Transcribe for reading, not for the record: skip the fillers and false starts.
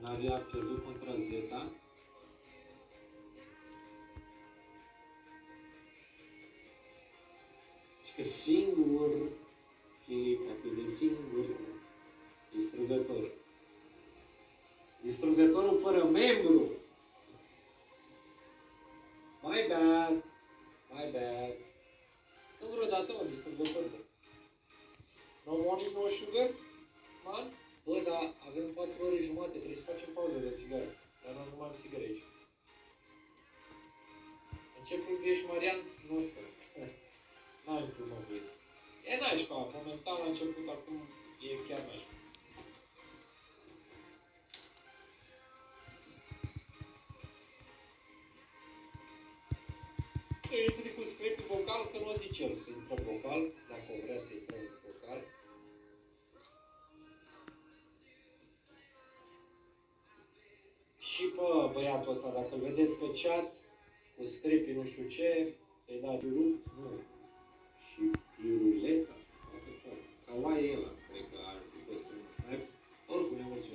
Nadia a pierdut contra Zeta. Și că singur, Filip, atât de singur, distrugător. Distrugătorul fără membru. My bad. My bad. Nu vreodată, mă, distrugătorul. No morning, no sugar? Man? Bă, dar avem 4 ore jumate, trebuie să facem pauză de țigară. Dar nu mai am țigări aici. Începem că ești Marian? Nu să. N-am cum mă vezi. E nașpa, momentan la început, acum e chiar nașpa. Intri cu script vocal, că nu o zice el să intră vocal, dacă o vrea să intră vocal. Și pe băiatul ăsta, dacă îl vedeți pe chat, cu script nu știu ce, să-i dați rup, nu. Și piruleta, kawaii ăla, cred că ar fi fost un snipe. Oricum, eu mulțumesc.